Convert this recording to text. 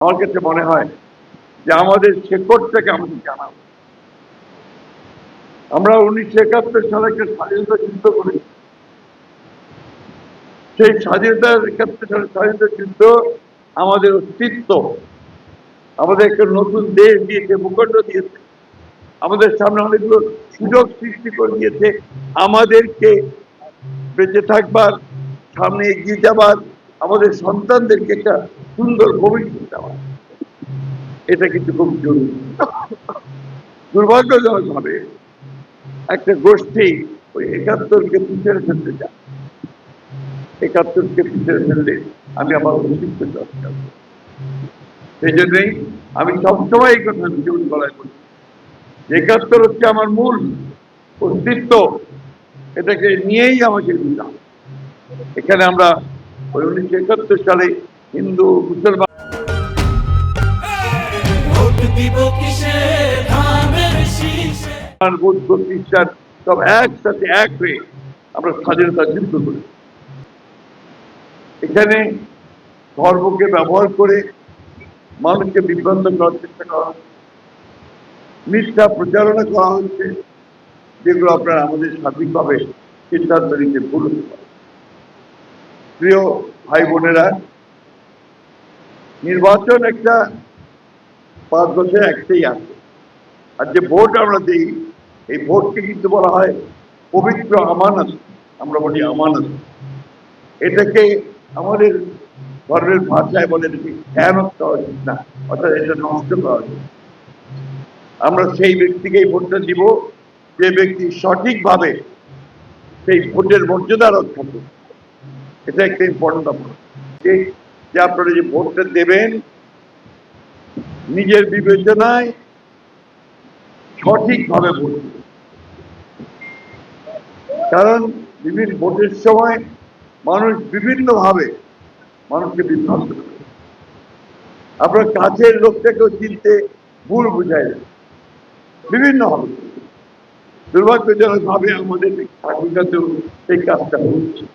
আমার কাছে মনে হয় যে আমাদের শেকড়টাকে আমাদের জানাবো। আমরা 1971 সালে একটা স্বাধীনতা যুদ্ধ করি। সেই স্বাধীনতার 71 সালের স্বাধীনতা যুদ্ধ আমাদের অস্তিত্ব, আমাদের একটা নতুন দেশ দিয়েছে, ভূখণ্ড দিয়েছে, আমাদের সামনে অনেকগুলো সুযোগ সৃষ্টি করে দিয়েছে, আমাদেরকে বেঁচে থাকবার, সামনে এগিয়ে যাবার, আমাদের সন্তানদেরকে একটা সুন্দর ভবিষ্যৎ দেওয়া। এটা কিন্তু খুব জরুরি। দুর্ভাগ্যজনক ভাবে একটা গোষ্ঠী ওই 71কে পিছনে ফেলতে চায়। 71কে পিছনে ফেললে আমি আমার অস্তিত্ব চর্চা। সেই জন্যই আমি সবসময় এই কথা জীবন গলায় করি। 71 হচ্ছে আমার মূল অস্তিত্ব, এটাকে নিয়েই আমাকে দিলাম। এখানে আমরা ওই 1971 সালে হিন্দু মুসলমান বৌদ্ধ খ্রিস্টান সব একসাথে এক হয়ে আমরা স্বাধীনতা যুদ্ধ করি। এখানে ধর্মকে ব্যবহার করে মানুষকে বিভ্রান্ত করার চেষ্টা করা হচ্ছে, মিথ্যা প্রচারণা করা হচ্ছে, যেগুলো আপনারা আমাদের স্বাধীনভাবে সিদ্ধান্ত নিতে ভুল হতে পারে। প্রিয় ভাই বোনেরা, নির্বাচন একটা 5 বছর একটাই আছে, আর যে ভোট আমরা দিই এই ভোটকে কিন্তু বলা হয় পবিত্র আমানত। আমরা বলি আমানত। এটাকে আমাদের ধর্মের ভাষায় বলে এটাকে খেয়ানত করা উচিত না, অর্থাৎ এটা নষ্ট করা উচিত। আমরা সেই ব্যক্তিকেই ভোটটা দিব যে ব্যক্তি সঠিকভাবে সেই ভোটের মর্যাদা রক্ষা করবে। এটা একটা ইম্পর্টেন্ট ব্যাপার যে আপনারা যে ভোটটা দেবেন নিজের বিবেচনায় সঠিকভাবে ভোট দেবেন। কারণ বিভিন্ন ভোটের সময় মানুষ বিভিন্নভাবে মানুষকে বিভ্রান্ত করে। আপনার কাছের লোকটাকেও চিনতে ভুল বুঝায় বিভিন্ন হবে। দুর্ভাগ্যজনক ভাবে আমাদের ঠাকুরগাতেও সেই কাজটা হচ্ছে।